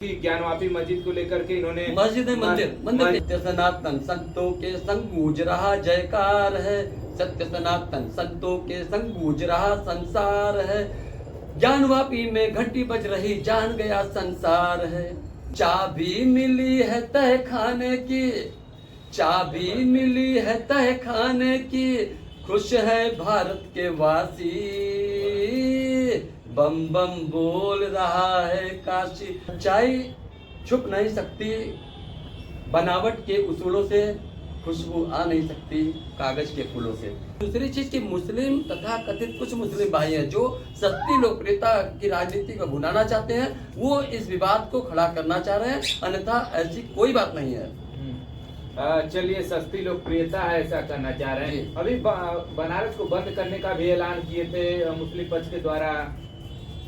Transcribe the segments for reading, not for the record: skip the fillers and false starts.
कि ज्ञानवापी मस्जिद को लेकर के इन्होंने मस्जिद है, मंदिर सत्य सनातन संतों के संग गूंज रहा जयकार है। सत्य सनातन संतों के संग गूंज रहा संसार है। ज्ञानवापी में घंटी बज रही जान गया संसार है। चाबी मिली है तह खाने की, चाबी मिली है तह खाने की, खुश है भारत के वासी। बम बम बोल रहा है काशी। सच्चाई छुप नहीं सकती बनावट के उसूलों से, खुशबू आ नहीं सकती कागज के फूलों से। दूसरी चीज की मुस्लिम तथा कथित कुछ मुस्लिम भाई हैं जो सस्ती लोकप्रियता की राजनीति को भुनाना चाहते हैं, वो इस विवाद को खड़ा करना चाह रहे हैं, अन्यथा ऐसी कोई बात नहीं है। चलिए, सस्ती लोकप्रियता है ऐसा करना चाह रहे हैं। अभी बनारस को बंद करने का भी ऐलान किए थे मुस्लिम पक्ष के द्वारा।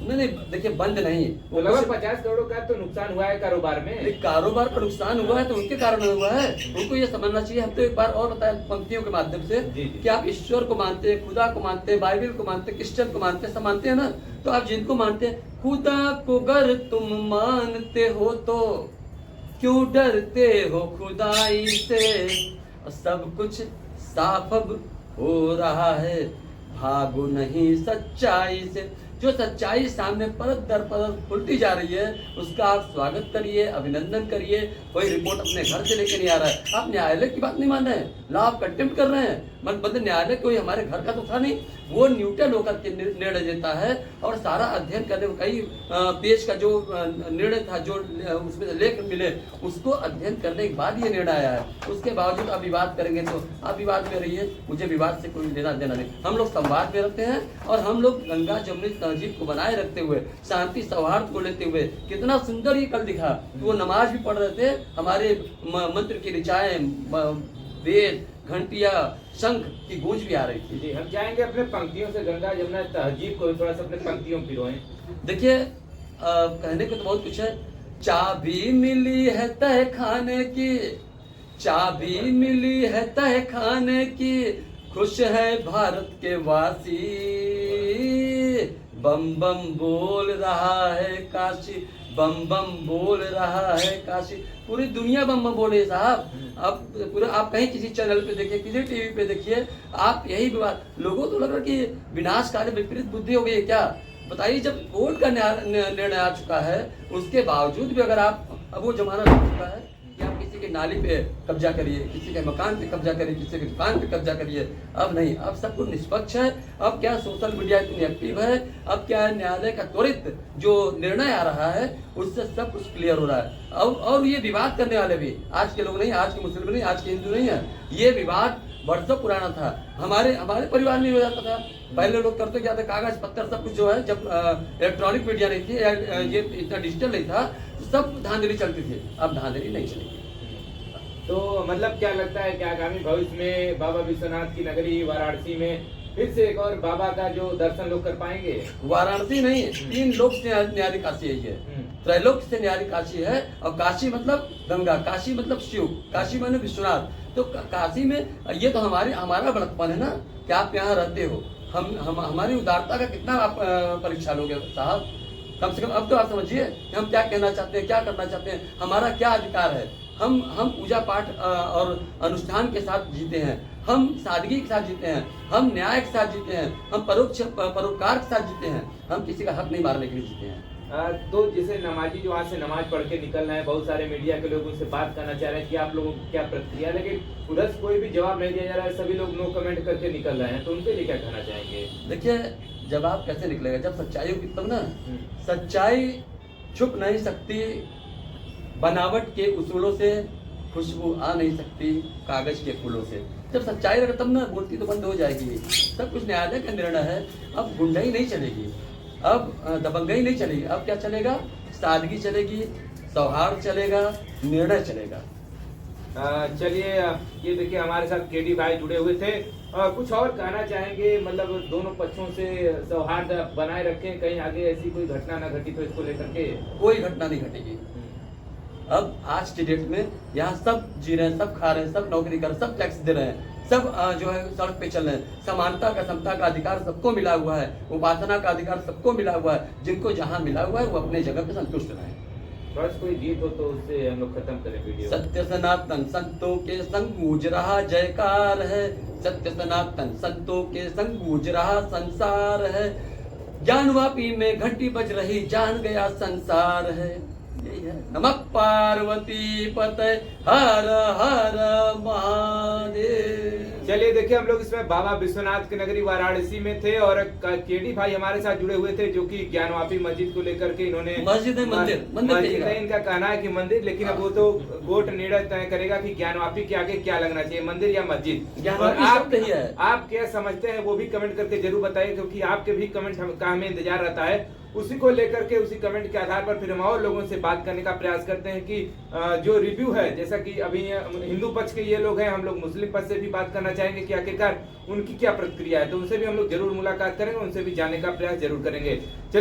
नहीं, देखिए बंद नहीं, वो लगभग 50 करोड़ का तो नुकसान हुआ है कारोबार में। कारोबार का नुकसान हुआ है तो उनके कारण हुआ है, उनको ये समझना चाहिए। हम तो एक बार और बताया पंक्तियों के माध्यम से कि आप ईश्वर को मानते हैं, खुदा को मानते हैं, बाइबल को मानते हैं, क्रिश्चियन को मानते हैं, सब मानते हैं ना। तो आप जिनको मानते हैं, खुदा को अगर तुम मानते हो तो क्यों डरते हो खुदाई से। सब कुछ साफ अब हो रहा है, भागो नहीं सच्चाई से। जो सच्चाई सामने परत दर परत खुलती जा रही है, उसका आप स्वागत करिए, अभिनंदन करिए। कोई रिपोर्ट अपने घर से लेके नहीं आ रहा है। आप न्यायालय की बात नहीं मान रहे हैं, लॉ ऑफ कंटेम्प्ट कर रहे हैं। मतलब न्यायालय कोई हमारे घर का तो था नहीं, वो न्यूट्रल होकर के निर्णय देता है। और सारा अध्ययन करने में कई पेज का जो निर्णय था, जो उसमें से लेख मिले, उसको अध्ययन करने के बाद ये निर्णय आया है। उसके बावजूद आप विवाद करेंगे तो आप विवाद में रहिए, मुझे विवाद से कोई लेना देना नहीं। हम लोग संवाद में रहते हैं और हम लोग गंगा जमुनी तहजीब को बनाए रखते हुए, शांति सौहार्द को लेते हुए, कितना सुंदर ये कल दिखा। तो वो नमाज भी पढ़ रहे थे, हमारे मंत्र की ऋचाएं, वेद, घंटिया, शंख की गूंज भी आ रही थी। जी, हम चाहेंगे अपने पंक्तियों से गंगा जमुना तहजीब को थोड़ा सा अपने पंक्तियों में पिरोएं। देखिए, कहने को तो बहुत कुछ है। चाबी मिली है तह खाने की, चाबी मिली है तह खाने की, खुश है भारत के वासी। बम बम बोल रहा है काशी, बम बम बोल रहा है काशी। पूरी दुनिया बम बम बोले साहब। अब पूरा आप कहीं किसी चैनल पे देखिए, किसी टीवी पे देखिए, आप यही विवाद। लोगों को लग रहा है कि विनाशकारी विपरीत बुद्धि हो गई है क्या? बताइए, जब कोर्ट का निर्णय आ चुका है, उसके बावजूद भी अगर आप, अब वो जमाना लग चुका है कि आप किसी के नाली पे कब्जा करिए, किसी के मकान पे कब्जा करिए, किसी के दुकान पे कब्जा करिए। अब नहीं, अब सब कुछ निष्पक्ष है। अब क्या सोशल मीडिया इतनी एक्टिव है, अब क्या है, न्यायालय का त्वरित जो निर्णय आ रहा है उससे सब कुछ क्लियर हो रहा है। और ये विवाद करने वाले भी आज के लोग नहीं, आज के मुस्लिम नहीं, आज के हिंदू नहीं है। ये विवाद वर्षों पुराना था। हमारे परिवार में हो जाता था। पहले लोग करते क्या थे, कागज पत्थर सब कुछ जो है, जब इलेक्ट्रॉनिक मीडिया नहीं थी, ये इतना डिजिटल नहीं था, सब धांधली चलती थी। अब धांधली नहीं चलेगी। तो मतलब क्या लगता है कि आगामी भविष्य में बाबा विश्वनाथ की नगरी वाराणसी में फिर से एक और बाबा का जो दर्शन लोग कर पाएंगे? वाराणसी नहीं, 3 लोक से न्यारी काशी है ये। त्रैलोक से न्यारी काशी है। और काशी मतलब गंगा, काशी मतलब शिव, काशी माने विश्वनाथ। तो काशी में ये तो हमारा बड़कपन है ना कि आप यहाँ रहते हो। हम हमारी उदारता का कितना आप परीक्षा लोगे साहब? कम से कम अब तो आप समझिए कि हम क्या कहना चाहते हैं, क्या करना चाहते हैं, हमारा क्या अधिकार है। हम पूजा पाठ और अनुष्ठान के साथ जीते हैं, हम सादगी के साथ जीते हैं, हम न्याय के साथ जीते हैं, हम परोपकार के साथ जीते हैं। हम किसी का हक नहीं मारने के लिए जीते हैं। तो जैसे नमाजी जो आज से नमाज पढ़ के निकल रहे हैं, बहुत सारे मीडिया के लोग उनसे बात करना चाह रहे हैं कि आप लोगों की क्या प्रतिक्रिया, लेकिन उधर से कोई भी जवाब नहीं दिया जा रहा है, सभी लोग नो कमेंट करके निकल रहे हैं। तो उनके लिए क्या कहना चाहेंगे? देखिए, जवाब कैसे निकलेगा जब सच्चाई होगी तब ना। सच्चाई छुप नहीं सकती बनावट के उसूलों से, खुशबू आ नहीं सकती कागज के फूलों से। जब सच्चाई रहेगा तब ना बोलती तो बंद हो जाएगी। सब कुछ न्यायालय का निर्णय है। अब गुंडाई नहीं चलेगी, अब दबंगई नहीं चलेगी। अब क्या चलेगा? सादगी चलेगी, सौहार्द चलेगा, निर्णय चलेगा। चलिए, ये देखिए हमारे साथ केडी भाई जुड़े हुए थे। कुछ और कहना चाहेंगे? मतलब दोनों पक्षों से सौहार्द बनाए रखें, कहीं आगे ऐसी कोई घटना ना घटी तो इसको लेकर के। कोई घटना नहीं घटेगी। अब आज की डेट में यहाँ सब जी रहे हैं, सब खा रहे हैं, सब नौकरी कर रहे हैं, सब टैक्स दे रहे हैं, सब जो है सड़क पे चल रहे हैं। समानता का, समता का अधिकार सबको मिला हुआ है, उपासना का अधिकार सबको मिला हुआ है। जिनको जहाँ मिला हुआ है वो अपने जगह पे संतुष्ट रहे। बस कोई गीत हो तो उससे हम लोग खत्म करें वीडियो। सत्य सनातन संतों के संग गूंज रहा जयकार है, सत्य सनातन संतों के संग गूंज रहा संसार है, ज्ञानवापी में घंटी बज रही जान गया संसार है। यही है। नमः पार्वती पते हर हर महादेव। चलिए देखिए, हम लोग इसमें बाबा विश्वनाथ की नगरी वाराणसी में थे और केडी भाई हमारे साथ जुड़े हुए थे, जो कि ज्ञानवापी मस्जिद को लेकर के इन्होंने मस्जिद है, मंदिर मस्जिद है, इनका कहना है कि मंदिर, लेकिन अब वो तो कोर्ट निर्णय तय करेगा कि ज्ञानवापी के आगे क्या लगना चाहिए, मंदिर या मस्जिद। और आप क्या समझते हैं वो भी कमेंट करके जरूर बताइए, क्योंकि आपके भी कमेंट का हमें इंतजार रहता है। उसी को लेकर के, उसी कमेंट के आधार पर फिर हम और लोगों से बात करने का प्रयास करते हैं कि जो रिव्यू है, जैसा कि अभी हिंदू पक्ष के ये लोग हैं, हम लोग मुस्लिम पक्ष से भी बात करना चाहेंगे कि आखिरकार उनकी क्या प्रतिक्रिया है, तो उनसे भी हम लोग जरूर मुलाकात करेंगे, उनसे भी जानने का प्रयास जरूर करेंगे। चलिए